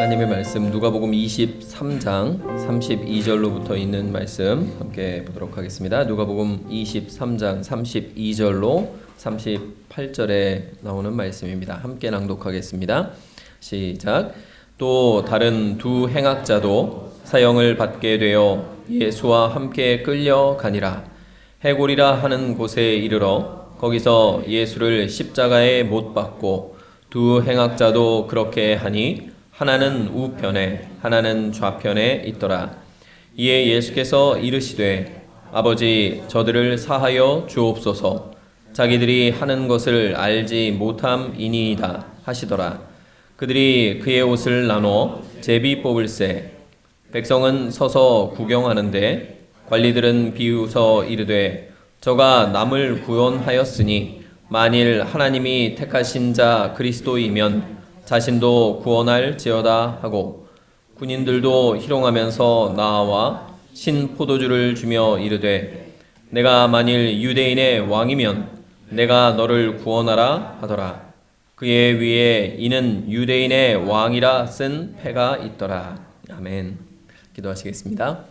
하나님의 말씀 누가복음 23장 32절로부터 있는 말씀 함께 보도록 하겠습니다. 누가복음 23장 32절로 38절에 나오는 말씀입니다. 함께 낭독하겠습니다. 시작. 또 다른 두 행악자도 사형을 받게 되어 예수와 함께 끌려가니라. 해골이라 하는 곳에 이르러 거기서 예수를 십자가에 못 박고 두 행악자도 그렇게 하니 하나는 우편에 하나는 좌편에 있더라. 이에 예수께서 이르시되 아버지 저들을 사하여 주옵소서. 자기들이 하는 것을 알지 못함이니이다 하시더라. 그들이 그의 옷을 나눠 제비 뽑을새. 백성은 서서 구경하는데 관리들은 비웃어 이르되 저가 남을 구원하였으니 만일 하나님이 택하신 자 그리스도이면 자신도 구원할지어다 하고, 군인들도 희롱하면서 나와 신 포도주를 주며 이르되 내가 만일 유대인의 왕이면 내가 너를 구원하라 하더라. 그의 위에 이는 유대인의 왕이라 쓴 패가 있더라. 아멘. 기도하시겠습니다.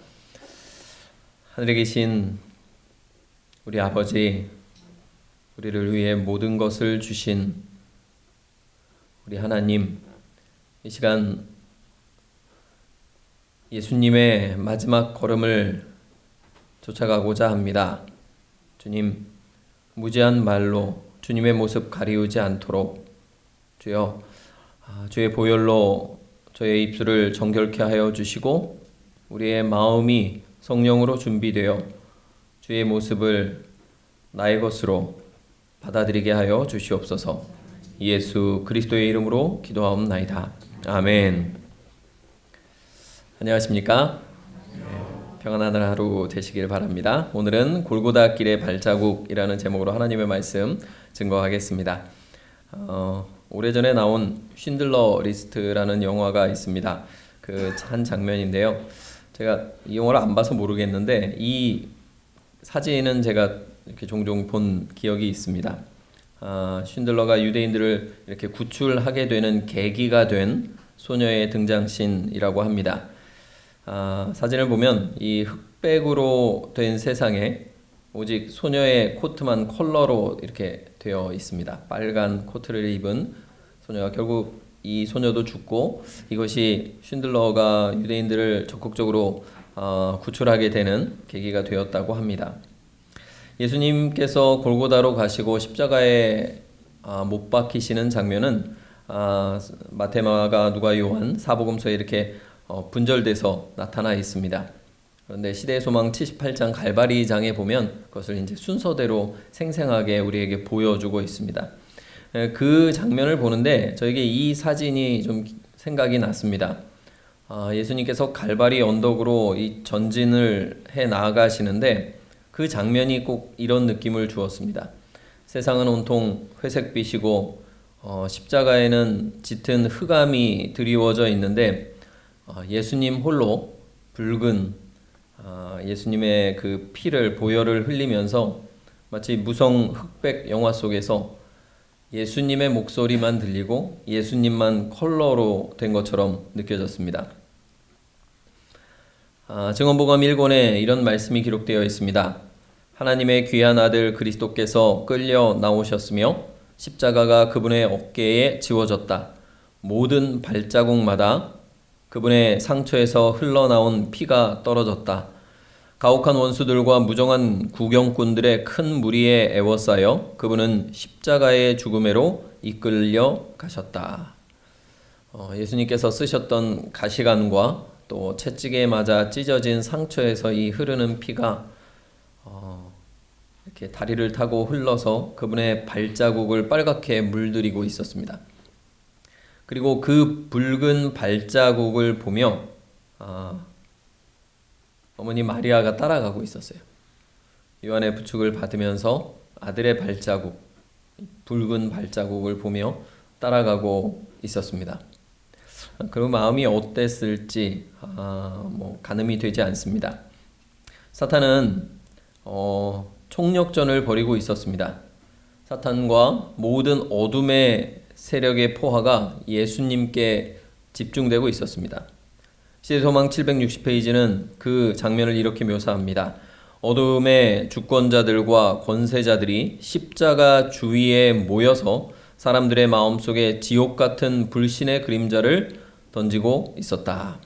하늘에 계신 우리 아버지, 우리를 위해 모든 것을 주신 우리 하나님, 이 시간 예수님의 마지막 걸음을 쫓아가고자 합니다. 주님, 무지한 말로 주님의 모습 가리우지 않도록 주여, 주의 보혈로 저의 입술을 정결케 하여 주시고 우리의 마음이 성령으로 준비되어 주의 모습을 나의 것으로 받아들이게 하여 주시옵소서. 예수 그리스도의 이름으로 기도하옵나이다. 아멘. 안녕하십니까? 평안한 하루 되시길 바랍니다. 오늘은 골고다 길의 발자국이라는 제목으로 하나님의 말씀 증거하겠습니다. 오래전에 나온 쉰들러 리스트라는 영화가 있습니다. 그 한 장면인데요. 제가 이 영화를 안 봐서 모르겠는데 이 사진은 제가 이렇게 종종 본 기억이 있습니다. 쉰들러가 유대인들을 이렇게 구출하게 되는 계기가 된 소녀의 등장신이라고 합니다. 사진을 보면 이 흑백으로 된 세상에 오직 소녀의 코트만 컬러로 이렇게 되어 있습니다. 빨간 코트를 입은 소녀가 결국 이 소녀도 죽고 이것이 쉰들러가 유대인들을 적극적으로 구출하게 되는 계기가 되었다고 합니다. 예수님께서 골고다로 가시고 십자가에 못 박히시는 장면은 마태, 마가, 누가, 요한 사복음서에 이렇게 분절돼서 나타나 있습니다. 그런데 시대의 소망 78장 갈바리장에 보면 그것을 이제 순서대로 생생하게 우리에게 보여주고 있습니다. 그 장면을 보는데 저에게 이 사진이 좀 생각이 났습니다. 예수님께서 갈바리 언덕으로 이 전진을 해 나아가시는데 그 장면이 꼭 이런 느낌을 주었습니다. 세상은 온통 회색빛이고 십자가에는 짙은 흑암이 드리워져 있는데 예수님 홀로 붉은 예수님의 그 피를 보혈을 흘리면서 마치 무성 흑백 영화 속에서 예수님의 목소리만 들리고 예수님만 컬러로 된 것처럼 느껴졌습니다. 증언복음 1권에 이런 말씀이 기록되어 있습니다. 하나님의 귀한 아들 그리스도께서 끌려 나오셨으며 십자가가 그분의 어깨에 지워졌다. 모든 발자국마다 그분의 상처에서 흘러나온 피가 떨어졌다. 가혹한 원수들과 무정한 구경꾼들의 큰 무리에 애워싸여 그분은 십자가의 죽음에로 이끌려 가셨다. 예수님께서 쓰셨던 가시관과 또 채찍에 맞아 찢어진 상처에서 이 흐르는 피가 이렇게 다리를 타고 흘러서 그분의 발자국을 빨갛게 물들이고 있었습니다. 그리고 그 붉은 발자국을 보며 어머니 마리아가 따라가고 있었어요. 요한의 부축을 받으면서 아들의 발자국, 붉은 발자국을 보며 따라가고 있었습니다. 그리고 마음이 어땠을지 가늠이 되지 않습니다. 사탄은 총력전을 벌이고 있었습니다. 사탄과 모든 어둠의 세력의 포화가 예수님께 집중되고 있었습니다. 시대소망 760페이지는 그 장면을 이렇게 묘사합니다. 어둠의 주권자들과 권세자들이 십자가 주위에 모여서 사람들의 마음속에 지옥 같은 불신의 그림자를 던지고 있었다.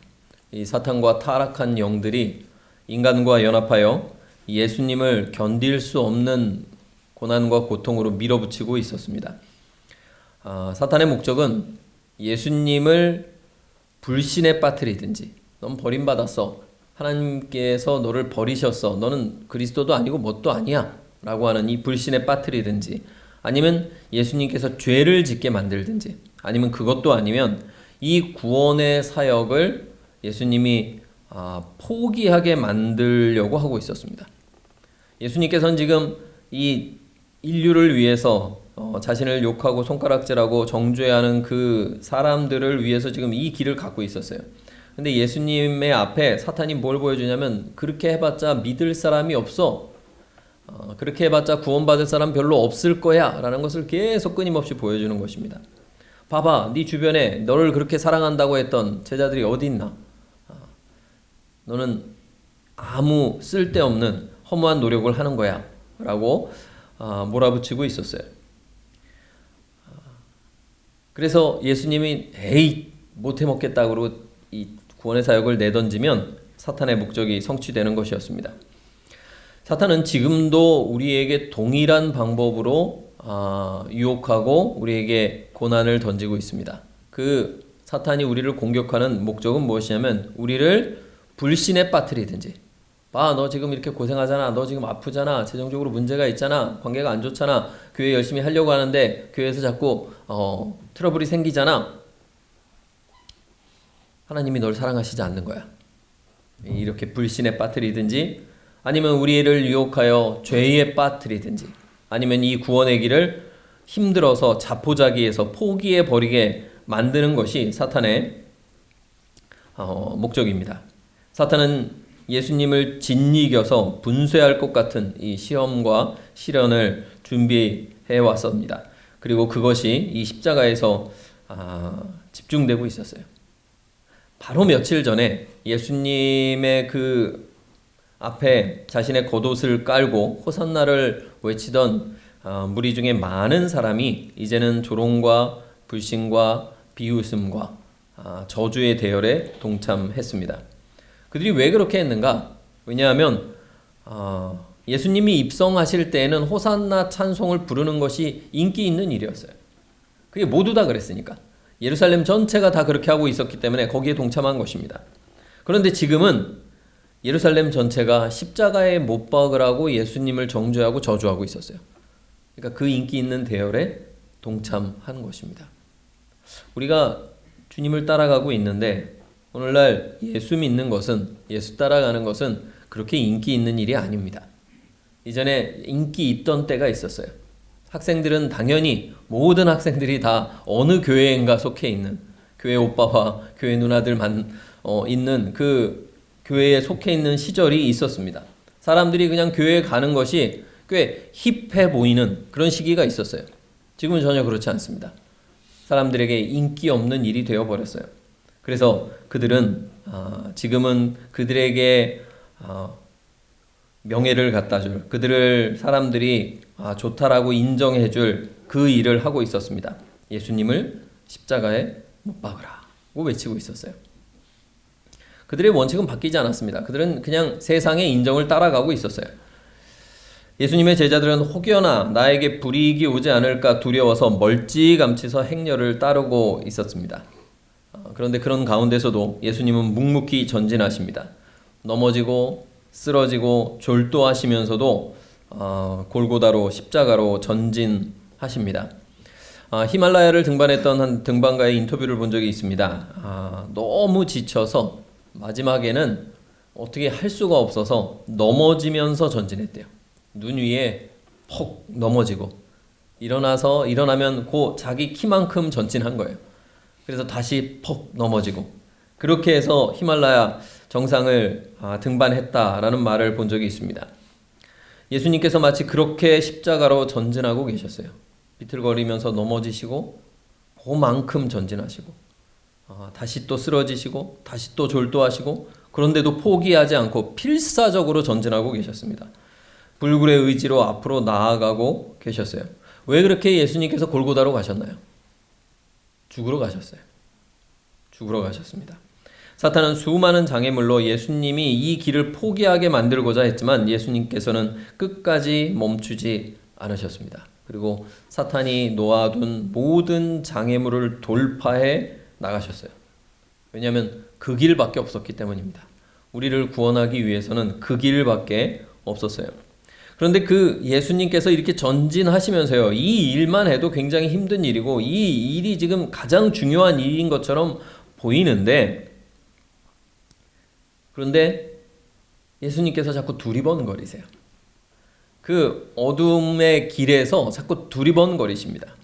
이 사탄과 타락한 영들이 인간과 연합하여 예수님을 견딜 수 없는 고난과 고통으로 밀어붙이고 있었습니다. 사탄의 목적은 예수님을 불신에 빠뜨리든지, 넌 버림받았어, 하나님께서 너를 버리셨어, 너는 그리스도도 아니고 뭣도 아니야 라고 하는 이 불신에 빠뜨리든지, 아니면 예수님께서 죄를 짓게 만들든지, 아니면 그것도 아니면 이 구원의 사역을 예수님이 포기하게 만들려고 하고 있었습니다. 예수님께서는 지금 이 인류를 위해서 자신을 욕하고 손가락질하고 정죄하는 그 사람들을 위해서 지금 이 길을 갖고 있었어요. 근데 예수님의 앞에 사탄이 뭘 보여주냐면, 그렇게 해봤자 믿을 사람이 없어, 그렇게 해봤자 구원받을 사람 별로 없을 거야 라는 것을 계속 끊임없이 보여주는 것입니다. 봐봐, 네 주변에 너를 그렇게 사랑한다고 했던 제자들이 어디 있나? 너는 아무 쓸데없는 허무한 노력을 하는 거야 라고 몰아붙이고 있었어요. 그래서 예수님이 에이 못해 먹겠다고 이 구원의 사역을 내던지면 사탄의 목적이 성취되는 것이었습니다. 사탄은 지금도 우리에게 동일한 방법으로 유혹하고 우리에게 고난을 던지고 있습니다. 그 사탄이 우리를 공격하는 목적은 무엇이냐면, 우리를 불신에 빠뜨리든지, 봐, 너 지금 이렇게 고생하잖아, 너 지금 아프잖아, 재정적으로 문제가 있잖아, 관계가 안 좋잖아, 교회 열심히 하려고 하는데 교회에서 자꾸 트러블이 생기잖아, 하나님이 널 사랑하시지 않는 거야. 이렇게 불신에 빠뜨리든지, 아니면 우리를 유혹하여 죄에 빠뜨리든지, 아니면 이 구원의 길을 힘들어서 자포자기해서 포기해버리게 만드는 것이 사탄의 목적입니다. 사탄은 예수님을 짓이겨서 분쇄할 것 같은 이 시험과 시련을 준비해 왔습니다. 그리고 그것이 이 십자가에서 집중되고 있었어요. 바로 며칠 전에 예수님의 그 앞에 자신의 겉옷을 깔고 호산나를 외치던 무리 중에 많은 사람이 이제는 조롱과 불신과 비웃음과 저주의 대열에 동참했습니다. 그들이 왜 그렇게 했는가? 왜냐하면 예수님이 입성하실 때에는 호산나 찬송을 부르는 것이 인기 있는 일이었어요. 그게 모두 다 그랬으니까. 예루살렘 전체가 다 그렇게 하고 있었기 때문에 거기에 동참한 것입니다. 그런데 지금은 예루살렘 전체가 십자가에 못 박으라고 예수님을 정죄하고 저주하고 있었어요. 그러니까 그 인기 있는 대열에 동참한 것입니다. 우리가 주님을 따라가고 있는데 오늘날 예수 믿는 것은, 예수 따라가는 것은 그렇게 인기 있는 일이 아닙니다. 이전에 인기 있던 때가 있었어요. 학생들은 당연히 모든 학생들이 다 어느 교회인가 속해 있는, 교회 오빠와 교회 누나들만 있는 그 교회에 속해 있는 시절이 있었습니다. 사람들이 그냥 교회에 가는 것이 꽤 힙해 보이는 그런 시기가 있었어요. 지금은 전혀 그렇지 않습니다. 사람들에게 인기 없는 일이 되어버렸어요. 그래서 그들은 지금은 그들에게 명예를 갖다 줄, 그들을 사람들이 좋다라고 인정해 줄 그 일을 하고 있었습니다. 예수님을 십자가에 못 박으라고 외치고 있었어요. 그들의 원칙은 바뀌지 않았습니다. 그들은 그냥 세상의 인정을 따라가고 있었어요. 예수님의 제자들은 혹여나 나에게 불이익이 오지 않을까 두려워서 멀찌감치서 행렬을 따르고 있었습니다. 그런데 그런 가운데서도 예수님은 묵묵히 전진하십니다. 넘어지고 쓰러지고 졸도하시면서도 골고다로 십자가로 전진하십니다. 히말라야를 등반했던 한 등반가의 인터뷰를 본 적이 있습니다. 너무 지쳐서 마지막에는 어떻게 할 수가 없어서 넘어지면서 전진했대요. 눈 위에 퍽 넘어지고 일어나면 그 자기 키만큼 전진한 거예요. 그래서 다시 퍽 넘어지고, 그렇게 해서 히말라야 정상을 등반했다라는 말을 본 적이 있습니다. 예수님께서 마치 그렇게 십자가로 전진하고 계셨어요. 비틀거리면서 넘어지시고 그만큼 전진하시고, 다시 또 쓰러지시고 다시 또 졸도하시고 그런데도 포기하지 않고 필사적으로 전진하고 계셨습니다. 불굴의 의지로 앞으로 나아가고 계셨어요. 왜 그렇게 예수님께서 골고다로 가셨나요? 죽으러 가셨어요. 죽으러 가셨습니다. 사탄은 수많은 장애물로 예수님이 이 길을 포기하게 만들고자 했지만 예수님께서는 끝까지 멈추지 않으셨습니다. 그리고 사탄이 놓아둔 모든 장애물을 돌파해 나가셨어요. 왜냐하면 그 길밖에 없었기 때문입니다. 우리를 구원하기 위해서는 그 길밖에 없었어요. 그런데 그 예수님께서 이렇게 전진하시면서요, 이 일만 해도 굉장히 힘든 일이고 이 일이 지금 가장 중요한 일인 것처럼 보이는데, 그런데 예수님께서 자꾸 두리번거리세요. 그 어둠의 길에서 자꾸 두리번거리십니다.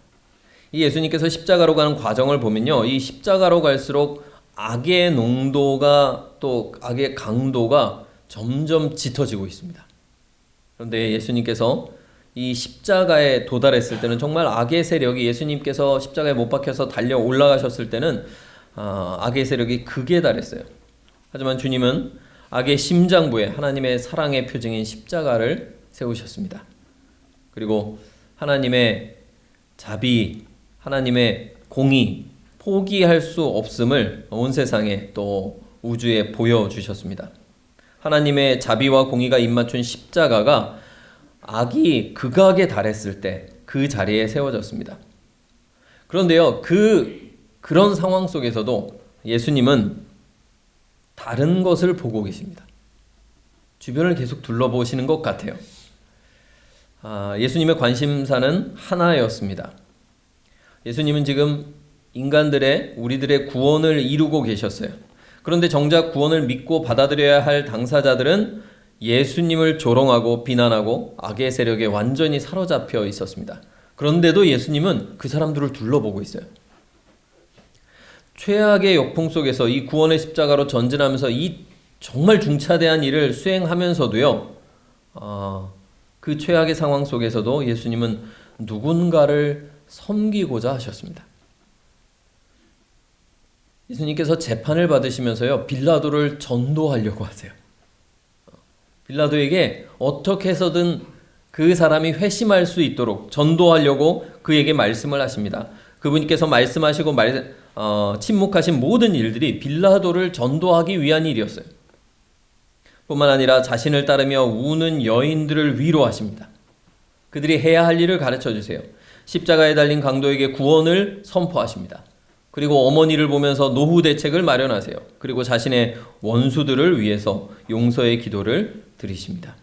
이 예수님께서 십자가로 가는 과정을 보면요, 이 십자가로 갈수록 악의 농도가 또 악의 강도가 점점 짙어지고 있습니다. 그런데 예수님께서 이 십자가에 도달했을 때는 정말 악의 세력이, 예수님께서 십자가에 못 박혀서 달려 올라가셨을 때는 악의 세력이 극에 달했어요. 하지만 주님은 악의 심장부에 하나님의 사랑의 표징인 십자가를 세우셨습니다. 그리고 하나님의 자비, 하나님의 공의, 포기할 수 없음을 온 세상에 또 우주에 보여주셨습니다. 하나님의 자비와 공의가 입맞춘 십자가가 악이 극악에 달했을 때 그 자리에 세워졌습니다. 그런데요, 그런 상황 속에서도 예수님은 다른 것을 보고 계십니다. 주변을 계속 둘러보시는 것 같아요. 예수님의 관심사는 하나였습니다. 예수님은 지금 우리들의 구원을 이루고 계셨어요. 그런데 정작 구원을 믿고 받아들여야 할 당사자들은 예수님을 조롱하고 비난하고 악의 세력에 완전히 사로잡혀 있었습니다. 그런데도 예수님은 그 사람들을 둘러보고 있어요. 최악의 역풍 속에서 이 구원의 십자가로 전진하면서 이 정말 중차대한 일을 수행하면서도요, 그 최악의 상황 속에서도 예수님은 누군가를 섬기고자 하셨습니다. 예수님께서 재판을 받으시면서요, 빌라도를 전도하려고 하세요. 빌라도에게 어떻게 해서든 그 사람이 회심할 수 있도록 전도하려고 그에게 말씀을 하십니다. 그분께서 말씀하시고 침묵하신 모든 일들이 빌라도를 전도하기 위한 일이었어요. 뿐만 아니라 자신을 따르며 우는 여인들을 위로하십니다. 그들이 해야 할 일을 가르쳐 주세요. 십자가에 달린 강도에게 구원을 선포하십니다. 그리고 어머니를 보면서 노후 대책을 마련하세요. 그리고 자신의 원수들을 위해서 용서의 기도를 드리십니다.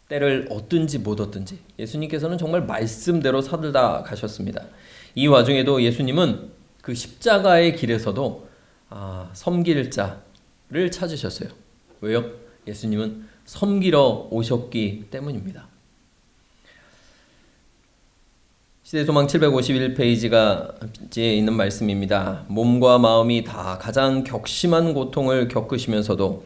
때를 얻든지 못 얻든지 예수님께서는 정말 말씀대로 사들다 가셨습니다. 이 와중에도 예수님은 그 십자가의 길에서도 섬길 자를 찾으셨어요. 왜요? 예수님은 섬기러 오셨기 때문입니다. 시대소망 751페이지에 있는 말씀입니다. 몸과 마음이 다 가장 격심한 고통을 겪으시면서도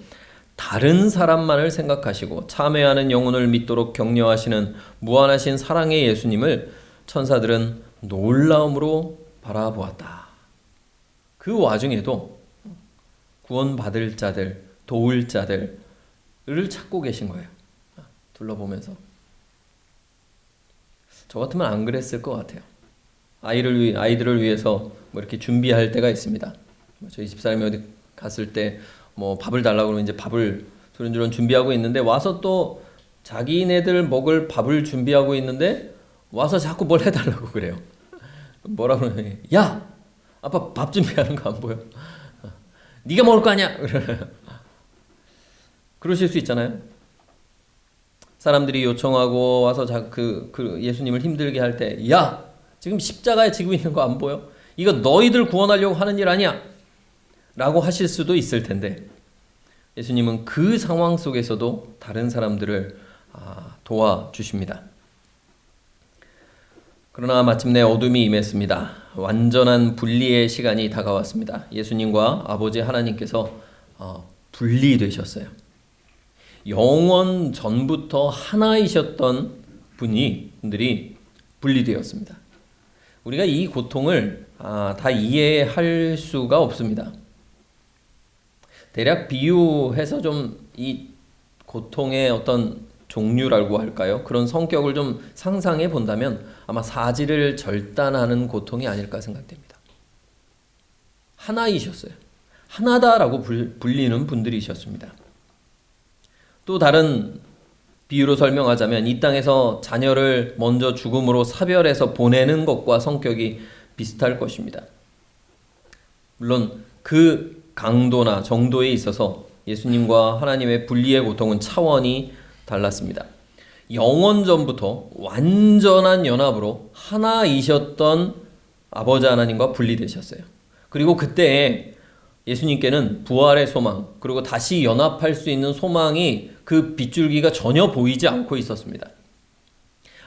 다른 사람만을 생각하시고 참회하는 영혼을 믿도록 격려하시는 무한하신 사랑의 예수님을 천사들은 놀라움으로 바라보았다. 그 와중에도 구원받을 자들, 도울 자들을 찾고 계신 거예요. 둘러보면서. 저 같으면 안 그랬을 것 같아요. 아이들을 위해서 뭐 이렇게 준비할 때가 있습니다. 저희 집사람이 어디 갔을 때 뭐 밥을 달라고 그러면 이제 밥을 주런주런 준비하고 있는데 와서 또 자기네들 먹을 밥을 준비하고 있는데 와서 자꾸 뭘 해달라고 그래요. 뭐라 그러면 야! 아빠 밥 준비하는 거 안 보여? 네가 먹을 거 아니야? 그러실 수 있잖아요. 사람들이 요청하고 와서 그 예수님을 힘들게 할 때 야! 지금 십자가에 지고 있는 거 안 보여? 이거 너희들 구원하려고 하는 일 아니야? 라고 하실 수도 있을 텐데 예수님은 그 상황 속에서도 다른 사람들을 도와주십니다. 그러나 마침내 어둠이 임했습니다. 완전한 분리의 시간이 다가왔습니다. 예수님과 아버지 하나님께서 분리되셨어요. 영원 전부터 하나이셨던 분들이 분리되었습니다. 우리가 이 고통을 다 이해할 수가 없습니다. 대략 비유해서 좀 이 고통의 어떤 종류라고 할까요? 그런 성격을 좀 상상해 본다면 아마 사지를 절단하는 고통이 아닐까 생각됩니다. 하나이셨어요. 하나다라고 불리는 분들이셨습니다. 또 다른 비유로 설명하자면 이 땅에서 자녀를 먼저 죽음으로 사별해서 보내는 것과 성격이 비슷할 것입니다. 물론 그 강도나 정도에 있어서 예수님과 하나님의 분리의 고통은 차원이 달랐습니다. 영원전부터 완전한 연합으로 하나이셨던 아버지 하나님과 분리되셨어요. 그리고 그때 예수님께는 부활의 소망, 그리고 다시 연합할 수 있는 소망이 그 빗줄기가 전혀 보이지 않고 있었습니다.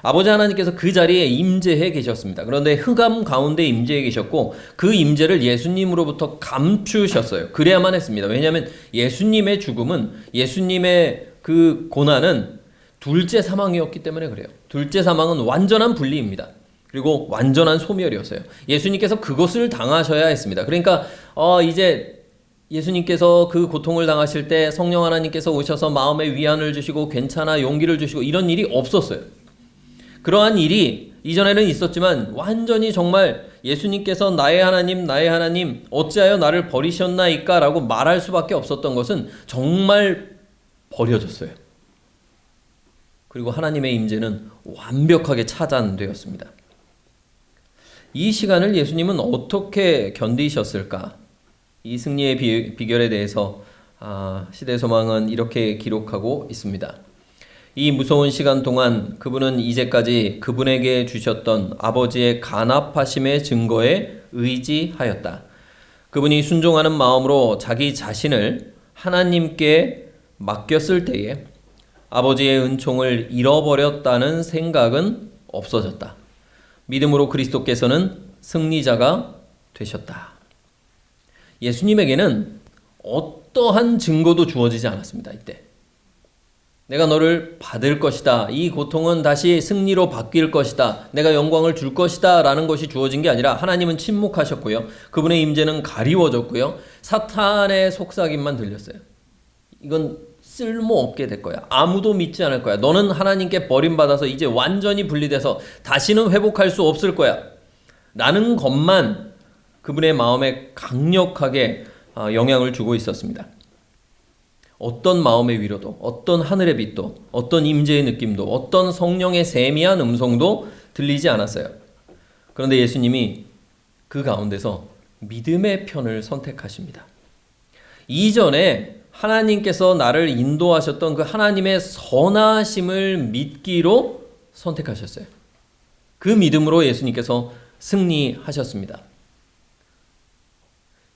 아버지 하나님께서 그 자리에 임재해 계셨습니다. 그런데 흑암 가운데 임재해 계셨고 그 임재를 예수님으로부터 감추셨어요. 그래야만 했습니다. 왜냐하면 예수님의 죽음은, 예수님의 그 고난은 둘째 사망이었기 때문에 그래요. 둘째 사망은 완전한 분리입니다. 그리고 완전한 소멸이었어요. 예수님께서 그것을 당하셔야 했습니다. 그러니까 이제 예수님께서 그 고통을 당하실 때 성령 하나님께서 오셔서 마음에 위안을 주시고 괜찮아 용기를 주시고 이런 일이 없었어요. 그러한 일이 이전에는 있었지만 완전히 정말 예수님께서 나의 하나님 어찌하여 나를 버리셨나이까 라고 말할 수밖에 없었던 것은 정말 버려졌어요. 그리고 하나님의 임재는 완벽하게 차단되었습니다. 이 시간을 예수님은 어떻게 견디셨을까? 이 승리의 비결에 대해서 시대소망은 이렇게 기록하고 있습니다. 이 무서운 시간 동안 그분은 이제까지 그분에게 주셨던 아버지의 간합하심의 증거에 의지하였다. 그분이 순종하는 마음으로 자기 자신을 하나님께 맡겼을 때에 아버지의 은총을 잃어버렸다는 생각은 없어졌다. 믿음으로 그리스도께서는 승리자가 되셨다. 예수님에게는 어떠한 증거도 주어지지 않았습니다. 이때 내가 너를 받을 것이다, 이 고통은 다시 승리로 바뀔 것이다, 내가 영광을 줄 것이다 라는 것이 주어진 게 아니라 하나님은 침묵하셨고요, 그분의 임재는 가리워졌고요, 사탄의 속삭임만 들렸어요. 이건 쓸모없게 될 거야, 아무도 믿지 않을 거야, 너는 하나님께 버림받아서 이제 완전히 분리돼서 다시는 회복할 수 없을 거야 라는 것만 그분의 마음에 강력하게 영향을 주고 있었습니다. 어떤 마음의 위로도, 어떤 하늘의 빛도, 어떤 임재의 느낌도, 어떤 성령의 세미한 음성도 들리지 않았어요. 그런데 예수님이 그 가운데서 믿음의 편을 선택하십니다. 이전에 하나님께서 나를 인도하셨던 그 하나님의 선하심을 믿기로 선택하셨어요. 그 믿음으로 예수님께서 승리하셨습니다.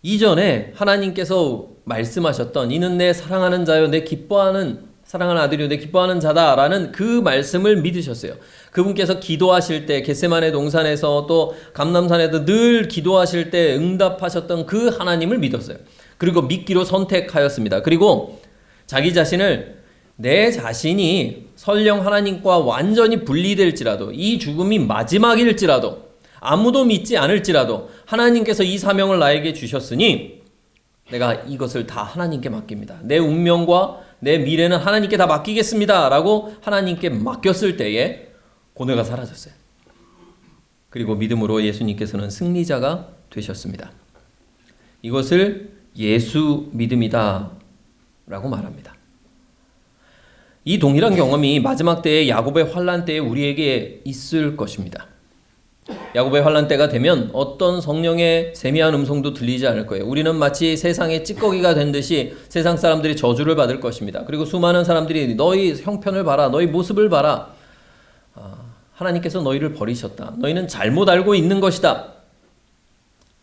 이전에 하나님께서 말씀하셨던 이는 내 사랑하는 자요, 내 기뻐하는 사랑하는 아들이요, 내 기뻐하는 자다라는 그 말씀을 믿으셨어요. 그분께서 기도하실 때 겟세마네 동산에서 또 감람산에도 늘 기도하실 때 응답하셨던 그 하나님을 믿었어요. 그리고 믿기로 선택하였습니다. 그리고 자기 자신을, 내 자신이 설령 하나님과 완전히 분리될지라도, 이 죽음이 마지막일지라도, 아무도 믿지 않을지라도 하나님께서 이 사명을 나에게 주셨으니 내가 이것을 다 하나님께 맡깁니다. 내 운명과 내 미래는 하나님께 다 맡기겠습니다 라고 하나님께 맡겼을 때에 고뇌가 사라졌어요. 그리고 믿음으로 예수님께서는 승리자가 되셨습니다. 이것을 예수 믿음이다 라고 말합니다. 이 동일한 경험이 마지막 때의 야곱의 환난 때에 우리에게 있을 것입니다. 야곱의 환난 때가 되면 어떤 성령의 세미한 음성도 들리지 않을 거예요. 우리는 마치 세상의 찌꺼기가 된 듯이 세상 사람들이 저주를 받을 것입니다. 그리고 수많은 사람들이 너희 형편을 봐라, 너희 모습을 봐라, 하나님께서 너희를 버리셨다, 너희는 잘못 알고 있는 것이다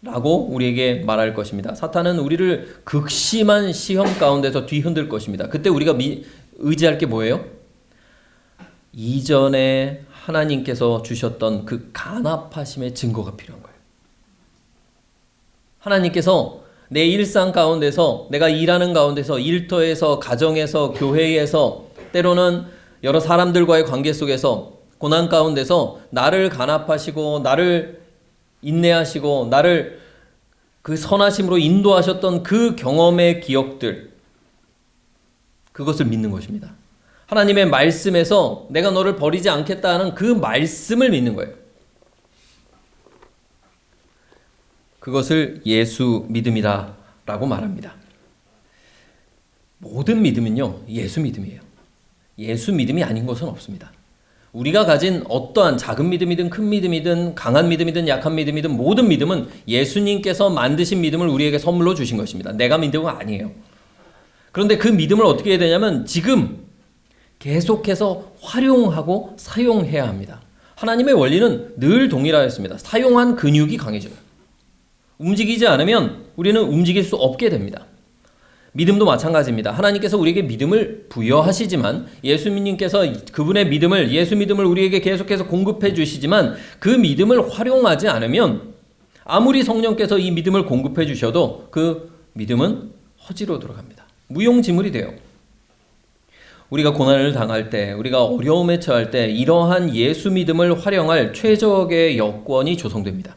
라고 우리에게 말할 것입니다. 사탄은 우리를 극심한 시험 가운데서 뒤흔들 것입니다. 그때 우리가 의지할 게 뭐예요? 이전에 하나님께서 주셨던 그 간합하심의 증거가 필요한 거예요. 하나님께서 내 일상 가운데서, 내가 일하는 가운데서, 일터에서, 가정에서, 교회에서, 때로는 여러 사람들과의 관계 속에서, 고난 가운데서 나를 간합하시고 나를 인내하시고 나를 그 선하심으로 인도하셨던 그 경험의 기억들, 그것을 믿는 것입니다. 하나님의 말씀에서 내가 너를 버리지 않겠다 하는 그 말씀을 믿는 거예요. 그것을 예수 믿음이라고 말합니다. 모든 믿음은요, 예수 믿음이에요. 예수 믿음이 아닌 것은 없습니다. 우리가 가진 어떠한 작은 믿음이든 큰 믿음이든 강한 믿음이든 약한 믿음이든 모든 믿음은 예수님께서 만드신 믿음을 우리에게 선물로 주신 것입니다. 내가 믿은 건 아니에요. 그런데 그 믿음을 어떻게 해야 되냐면 지금 계속해서 활용하고 사용해야 합니다. 하나님의 원리는 늘 동일하였습니다. 사용한 근육이 강해져요. 움직이지 않으면 우리는 움직일 수 없게 됩니다. 믿음도 마찬가지입니다. 하나님께서 우리에게 믿음을 부여하시지만 예수님께서 그분의 믿음을, 예수 믿음을 우리에게 계속해서 공급해 주시지만 그 믿음을 활용하지 않으면 아무리 성령께서 이 믿음을 공급해 주셔도 그 믿음은 허지로 돌아갑니다. 무용지물이 돼요. 우리가 고난을 당할 때, 우리가 어려움에 처할 때 이러한 예수 믿음을 활용할 최적의 여건이 조성됩니다.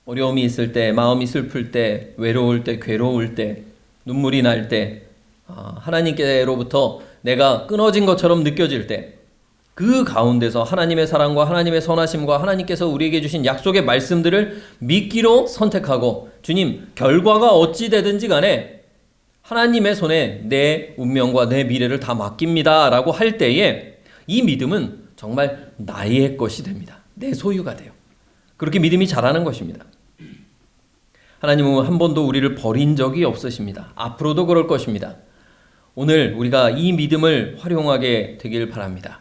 어려움이 있을 때, 마음이 슬플 때, 외로울 때, 괴로울 때, 눈물이 날 때, 하나님께로부터 내가 끊어진 것처럼 느껴질 때, 그 가운데서 하나님의 사랑과 하나님의 선하심과 하나님께서 우리에게 주신 약속의 말씀들을 믿기로 선택하고, 주님, 결과가 어찌 되든지 간에 하나님의 손에 내 운명과 내 미래를 다 맡깁니다 라고 할 때에 이 믿음은 정말 나의 것이 됩니다. 내 소유가 돼요. 그렇게 믿음이 자라는 것입니다. 하나님은 한 번도 우리를 버린 적이 없으십니다. 앞으로도 그럴 것입니다. 오늘 우리가 이 믿음을 활용하게 되길 바랍니다.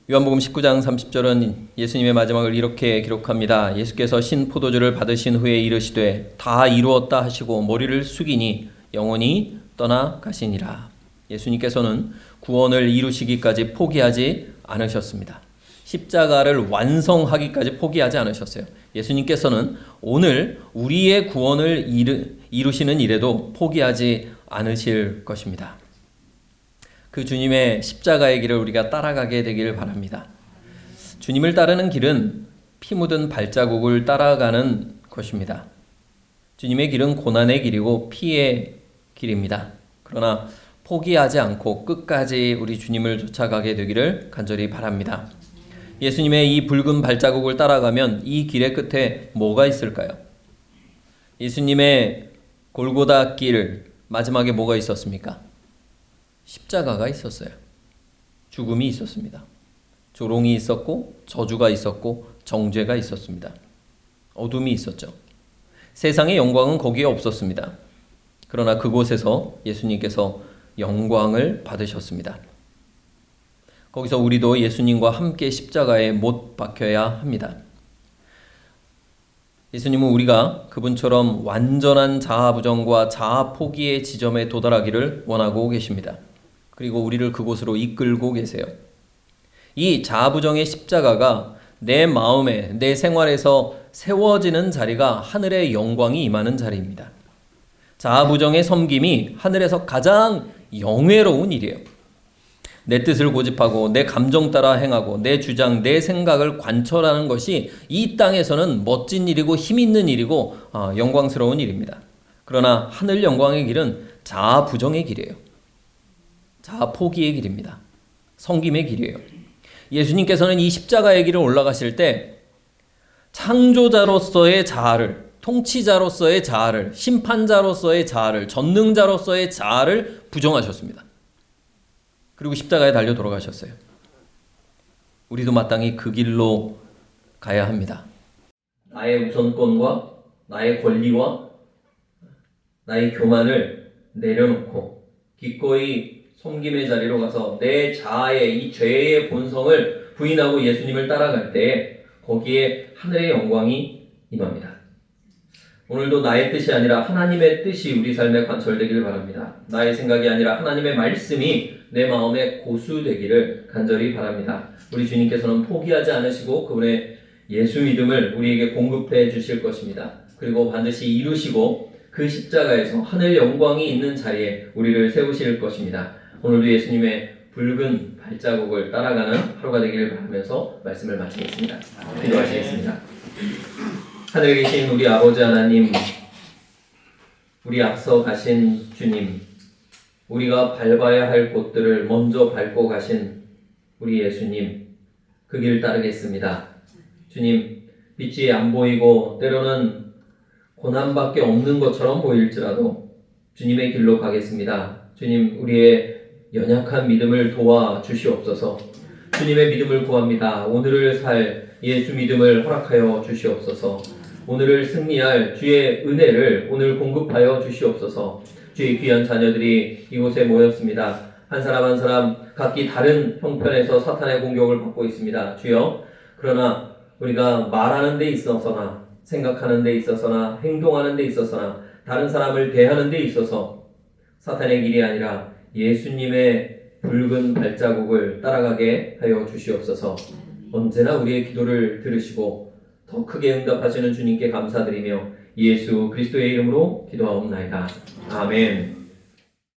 요한복음 19장 30절은 예수님의 마지막을 이렇게 기록합니다. 예수께서 신 포도주를 받으신 후에 이르시되 다 이루었다 하시고 머리를 숙이니 영원히 떠나가시니라. 예수님께서는 구원을 이루시기까지 포기하지 않으셨습니다. 십자가를 완성하기까지 포기하지 않으셨어요. 예수님께서는 오늘 우리의 구원을 이루시는 일에도 포기하지 않으실 것입니다. 그 주님의 십자가의 길을 우리가 따라가게 되길 바랍니다. 주님을 따르는 길은 피 묻은 발자국을 따라가는 것입니다. 주님의 길은 고난의 길이고 피의 길입니다. 그러나 포기하지 않고 끝까지 우리 주님을 쫓아가게 되기를 간절히 바랍니다. 예수님의 이 붉은 발자국을 따라가면 이 길의 끝에 뭐가 있을까요? 예수님의 골고다 길 마지막에 뭐가 있었습니까? 십자가가 있었어요. 죽음이 있었습니다. 조롱이 있었고 저주가 있었고 정죄가 있었습니다. 어둠이 있었죠. 세상의 영광은 거기에 없었습니다. 그러나 그곳에서 예수님께서 영광을 받으셨습니다. 거기서 우리도 예수님과 함께 십자가에 못 박혀야 합니다. 예수님은 우리가 그분처럼 완전한 자아 부정과 자아 포기의 지점에 도달하기를 원하고 계십니다. 그리고 우리를 그곳으로 이끌고 계세요. 이 자아 부정의 십자가가 내 마음에, 내 생활에서 세워지는 자리가 하늘의 영광이 임하는 자리입니다. 자아 부정의 섬김이 하늘에서 가장 영예로운 일이에요. 내 뜻을 고집하고 내 감정 따라 행하고 내 주장, 내 생각을 관철하는 것이 이 땅에서는 멋진 일이고 힘 있는 일이고 영광스러운 일입니다. 그러나 하늘 영광의 길은 자아 부정의 길이에요. 자아 포기의 길입니다. 섬김의 길이에요. 예수님께서는 이 십자가의 길을 올라가실 때 창조자로서의 자아를, 통치자로서의 자아를, 심판자로서의 자아를, 전능자로서의 자아를 부정하셨습니다. 그리고 십자가에 달려 돌아가셨어요. 우리도 마땅히 그 길로 가야 합니다. 나의 우선권과 나의 권리와 나의 교만을 내려놓고 기꺼이 섬김의 자리로 가서 내 자아의 이 죄의 본성을 부인하고 예수님을 따라갈 때 거기에 하늘의 영광이 임합니다. 오늘도 나의 뜻이 아니라 하나님의 뜻이 우리 삶에 관철되기를 바랍니다. 나의 생각이 아니라 하나님의 말씀이 내 마음에 고수되기를 간절히 바랍니다. 우리 주님께서는 포기하지 않으시고 그분의 예수 믿음을 우리에게 공급해 주실 것입니다. 그리고 반드시 이루시고 그 십자가에서 하늘 영광이 있는 자리에 우리를 세우실 것입니다. 오늘도 예수님의 붉은 발자국을 따라가는 하루가 되기를 바라면서 말씀을 마치겠습니다. 기도하시겠습니다. 하늘에 계신 우리 아버지 하나님, 우리 앞서 가신 주님, 우리가 밟아야 할 곳들을 먼저 밟고 가신 우리 예수님, 그 길 따르겠습니다. 주님, 빛이 안 보이고 때로는 고난밖에 없는 것처럼 보일지라도 주님의 길로 가겠습니다. 주님, 우리의 연약한 믿음을 도와 주시옵소서. 주님의 믿음을 구합니다. 오늘을 살 예수 믿음을 허락하여 주시옵소서. 오늘을 승리할 주의 은혜를 오늘 공급하여 주시옵소서. 주의 귀한 자녀들이 이곳에 모였습니다. 한 사람 한 사람 각기 다른 형편에서 사탄의 공격을 받고 있습니다. 주여, 그러나 우리가 말하는 데 있어서나 생각하는 데 있어서나 행동하는 데 있어서나 다른 사람을 대하는 데 있어서 사탄의 길이 아니라 예수님의 붉은 발자국을 따라가게 하여 주시옵소서. 언제나 우리의 기도를 들으시고 더 크게 응답하시는 주님께 감사드리며 예수 그리스도의 이름으로 기도하옵나이다. 아멘.